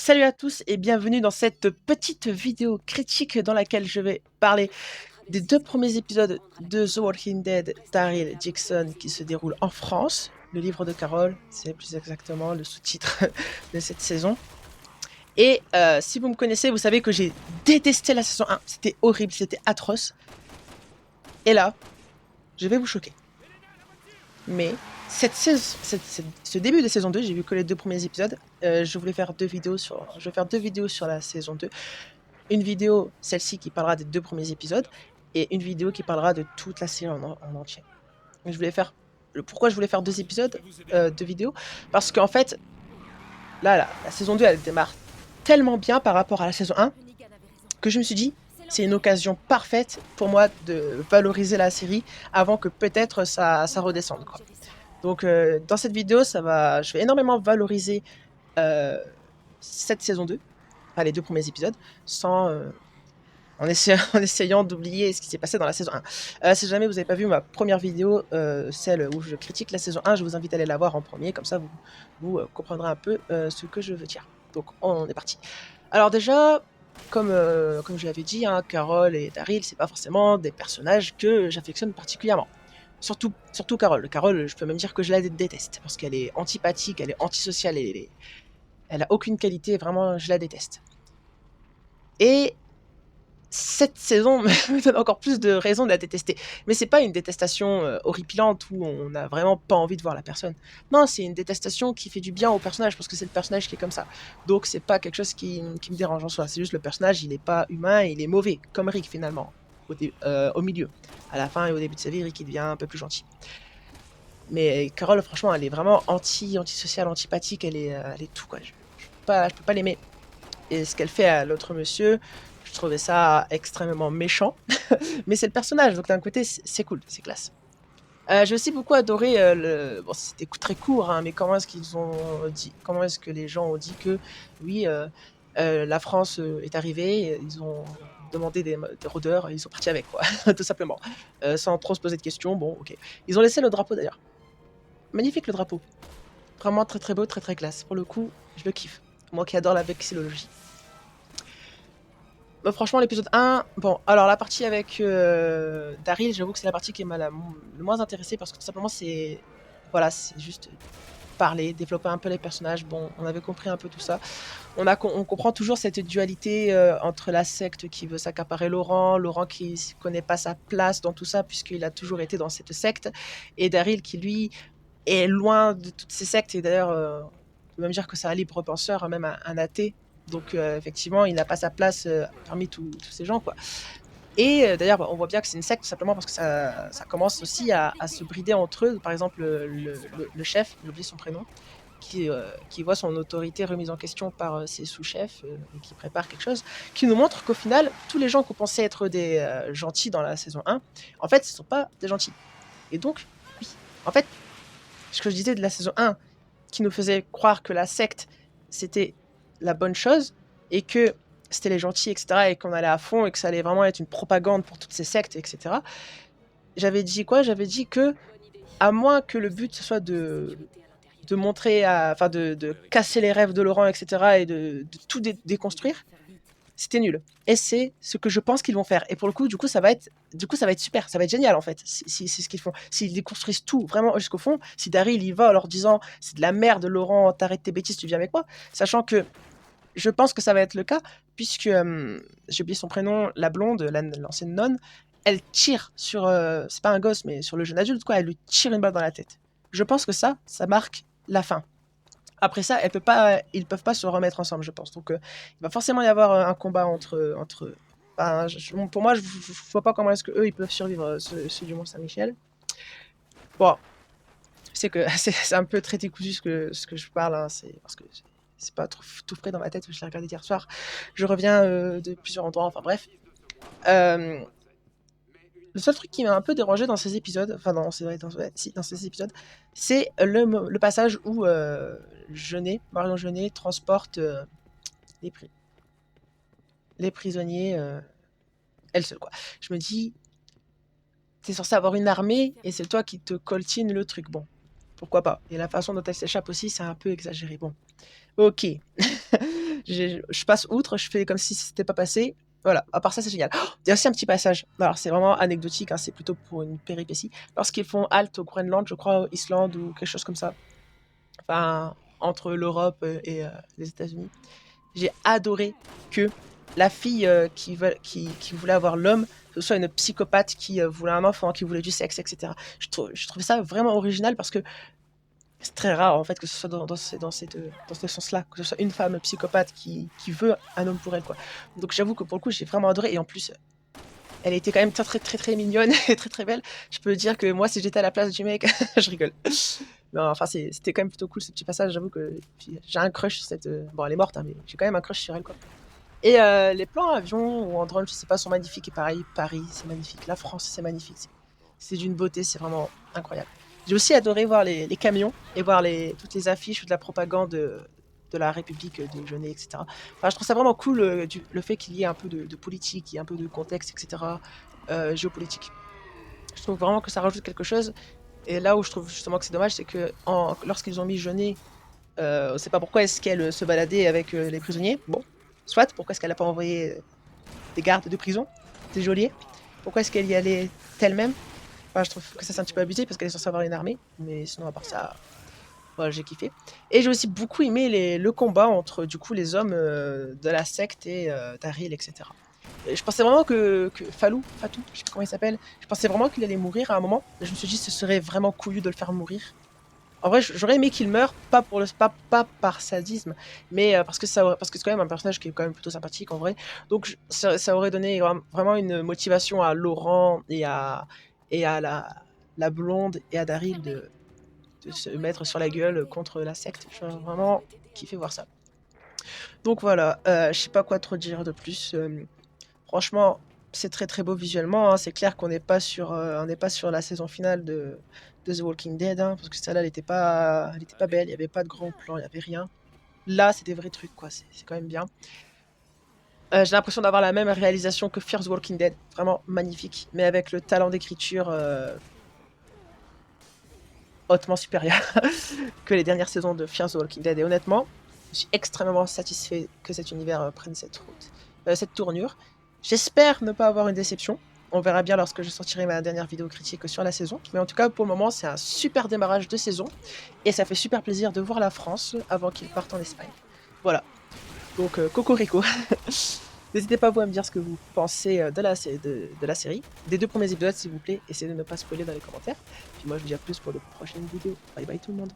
Salut à tous et bienvenue dans cette petite vidéo critique dans laquelle je vais parler des 2 premiers épisodes de The Walking Dead Daryl Dixon qui se déroulent en France. Le livre de Carole, c'est plus exactement le sous-titre de cette saison. Et si vous me connaissez, vous savez que j'ai détesté la saison 1. C'était horrible, c'était atroce. Et là, je vais vous choquer. Mais ce début de saison 2, j'ai vu que les 2 premiers épisodes. Je vais faire 2 vidéos sur la saison 2. Une vidéo, celle-ci, qui parlera des 2 premiers épisodes, et une vidéo qui parlera de toute la série en entier. Pourquoi je voulais faire 2 épisodes, 2 vidéos? Parce qu'en fait, là, la saison 2, elle démarre tellement bien par rapport à la saison 1, que je me suis dit, c'est une occasion parfaite pour moi de valoriser la série avant que peut-être ça redescende, quoi. Donc, dans cette vidéo, je vais énormément valoriser cette saison 2, enfin les 2 premiers épisodes, en essayant d'oublier ce qui s'est passé dans la saison 1. Si jamais vous n'avez pas vu ma première vidéo, celle où je critique la saison 1, je vous invite à aller la voir en premier, comme ça vous comprendrez un peu ce que je veux dire. Donc on est parti. Alors déjà, comme je l'avais dit, hein, Carole et Daryl, c'est pas forcément des personnages que j'affectionne particulièrement. Surtout Carole. Carole, je peux même dire que je la déteste, parce qu'elle est antipathique, elle est antisociale, elle a aucune qualité, vraiment, je la déteste. Et cette saison me donne encore plus de raisons de la détester. Mais c'est pas une détestation horripilante où on n'a vraiment pas envie de voir la personne. Non, c'est une détestation qui fait du bien au personnage, parce que c'est le personnage qui est comme ça. Donc c'est pas quelque chose qui me dérange en soi. C'est juste le personnage, il est pas humain, il est mauvais, comme Rick finalement, au milieu. À la fin et au début de sa vie, Rick il devient un peu plus gentil. Mais Carole, franchement, elle est vraiment antisociale, antipathique, elle est tout, quoi. Je peux pas l'aimer. Et ce qu'elle fait à l'autre monsieur, je trouvais ça extrêmement méchant. Mais c'est le personnage, donc d'un côté, c'est cool, c'est classe. J'ai aussi beaucoup adoré bon, c'était très court, hein, mais comment est-ce que les gens ont dit que oui, la France est arrivée, ils ont demandé des rôdeurs, et ils sont partis avec, quoi, tout simplement, sans trop se poser de questions. Bon, ok. Ils ont laissé le drapeau d'ailleurs. Magnifique le drapeau, vraiment très très beau, très très classe. Pour le coup, je le kiffe. Moi qui adore la vexillologie. Bah, franchement, l'épisode 1, bon, alors la partie avec Daryl, j'avoue que c'est la partie qui m'a le moins intéressée, parce que tout simplement, voilà, c'est juste parler, développer un peu les personnages. Bon, on avait compris un peu tout ça. On comprend toujours cette dualité entre la secte qui veut s'accaparer Laurent qui ne connaît pas sa place dans tout ça, puisqu'il a toujours été dans cette secte, et Daryl qui, lui, est loin de toutes ces sectes, et d'ailleurs, on peut même dire que c'est un libre penseur, hein, même un athée. Donc effectivement, il n'a pas sa place parmi tous ces gens, quoi. Et d'ailleurs, on voit bien que c'est une secte, tout simplement parce que ça commence aussi à se brider entre eux. Par exemple, le chef, j'ai oublié son prénom, qui voit son autorité remise en question par ses sous-chefs, et qui prépare quelque chose, qui nous montre qu'au final, tous les gens qu'on pensait être des gentils dans la saison 1, en fait, ce ne sont pas des gentils. Et donc, oui, en fait, ce que je disais de la saison 1, qui nous faisait croire que la secte, c'était la bonne chose, et que c'était les gentils, etc., et qu'on allait à fond, et que ça allait vraiment être une propagande pour toutes ces sectes, etc. J'avais dit quoi? J'avais dit que, à moins que le but ce soit de montrer, enfin de casser les rêves de Laurent, etc., et de tout déconstruire, c'était nul. Et c'est ce que je pense qu'ils vont faire. Et pour le coup, du coup, ça va être super, ça va être génial, en fait, si c'est ce qu'ils font. S'ils déconstruisent tout vraiment jusqu'au fond, si Daryl y va en leur disant c'est de la merde, Laurent, t'arrêtes tes bêtises, tu viens avec moi, sachant que je pense que ça va être le cas, puisque j'ai oublié son prénom, la blonde, l'ancienne nonne, elle tire sur, c'est pas un gosse, mais sur le jeune adulte, quoi, elle lui tire une balle dans la tête. Je pense que ça marque la fin. Après ça, ils peuvent pas se remettre ensemble, je pense. Donc, il va forcément y avoir un combat entre. Enfin, pour moi, je vois pas comment est-ce que eux ils peuvent survivre, ceux du Mont Saint-Michel. Bon, c'est que c'est un peu très décousu ce que je parle, hein, c'est parce que c'est pas tout frais dans ma tête. Je l'ai regardé hier soir. Je reviens de plusieurs endroits. Enfin bref. Le seul truc qui m'a un peu dérangé dans ces épisodes, enfin dans ces épisodes, c'est le passage où Marion Jeunet transporte les, les prisonniers, elle seule, quoi. Je me dis, t'es censé avoir une armée et c'est toi qui te coltine le truc. Bon, pourquoi pas. Et la façon dont elle s'échappe aussi, c'est un peu exagéré. Bon, ok. Je passe outre, je fais comme si c'était pas passé. Voilà, à part ça, c'est génial. Oh, il y a aussi un petit passage. Alors, c'est vraiment anecdotique, hein, c'est plutôt pour une péripétie. Lorsqu'ils font halte au Groenland, je crois, Islande ou quelque chose comme ça, enfin, entre l'Europe et les États-Unis, j'ai adoré que la fille qui voulait avoir l'homme, ce soit une psychopathe qui voulait un enfant, qui voulait du sexe, etc. Je trouvais ça vraiment original parce que c'est très rare en fait que ce soit dans ce sens-là, que ce soit une femme psychopathe qui veut un homme pour elle, quoi. Donc j'avoue que pour le coup, j'ai vraiment adoré et en plus, elle était quand même très très très très mignonne et très très belle. Je peux dire que moi, si j'étais à la place du mec, je rigole. Non, enfin, c'était quand même plutôt cool ce petit passage. J'avoue que j'ai un crush sur cette. Bon, elle est morte, hein, mais j'ai quand même un crush sur elle, quoi. Et les plans en avion ou en drone, je sais pas, sont magnifiques. Et pareil, Paris, c'est magnifique. La France, c'est magnifique. C'est d'une beauté, c'est vraiment incroyable. J'ai aussi adoré voir les camions et voir toutes les affiches ou de la propagande de la République de Genève, etc. Enfin, je trouve ça vraiment cool le fait qu'il y ait un peu de politique, qu'il y ait un peu de contexte, etc. Géopolitique. Je trouve vraiment que ça rajoute quelque chose. Et là où je trouve justement que c'est dommage, c'est que lorsqu'ils ont mis Jeunet, on ne sait pas pourquoi est-ce qu'elle se baladait avec les prisonniers. Bon, soit, pourquoi est-ce qu'elle n'a pas envoyé des gardes de prison, des geôliers? Pourquoi est-ce qu'elle y allait elle-même? Enfin, je trouve que ça c'est un petit peu abusé parce qu'elle est censée avoir une armée. Mais sinon, à part ça, voilà, j'ai kiffé. Et j'ai aussi beaucoup aimé le combat entre du coup les hommes de la secte et Daryl, etc. Et je pensais vraiment que Fatou, je sais pas comment il s'appelle, je pensais vraiment qu'il allait mourir à un moment. Je me suis dit ce serait vraiment couillu de le faire mourir. En vrai, j'aurais aimé qu'il meure, pas par sadisme, mais parce que c'est quand même un personnage qui est quand même plutôt sympathique en vrai. Donc ça aurait donné vraiment une motivation à Laurent et à la blonde et à Daryl de se mettre sur la gueule contre la secte. J'aurais vraiment kiffé voir ça. Donc voilà, je sais pas quoi trop dire de plus. Franchement, c'est très très beau visuellement, hein. C'est clair qu'on n'est pas on n'est pas sur la saison finale de The Walking Dead, hein, parce que celle-là, elle était pas belle, il n'y avait pas de grands plans, il n'y avait rien. Là, c'est des vrais trucs, quoi. C'est quand même bien. J'ai l'impression d'avoir la même réalisation que Fear the Walking Dead, vraiment magnifique, mais avec le talent d'écriture hautement supérieur que les dernières saisons de Fear the Walking Dead. Et honnêtement, je suis extrêmement satisfait que cet univers prenne cette tournure. J'espère ne pas avoir une déception. On verra bien lorsque je sortirai ma dernière vidéo critique sur la saison. Mais en tout cas, pour le moment, c'est un super démarrage de saison. Et ça fait super plaisir de voir la France avant qu'ils partent en Espagne. Voilà. Donc, cocorico. N'hésitez pas vous à me dire ce que vous pensez de la série. Des 2 premiers épisodes, s'il vous plaît. Essayez de ne pas spoiler dans les commentaires. Puis moi, je vous dis à plus pour de prochaines vidéos. Bye bye tout le monde.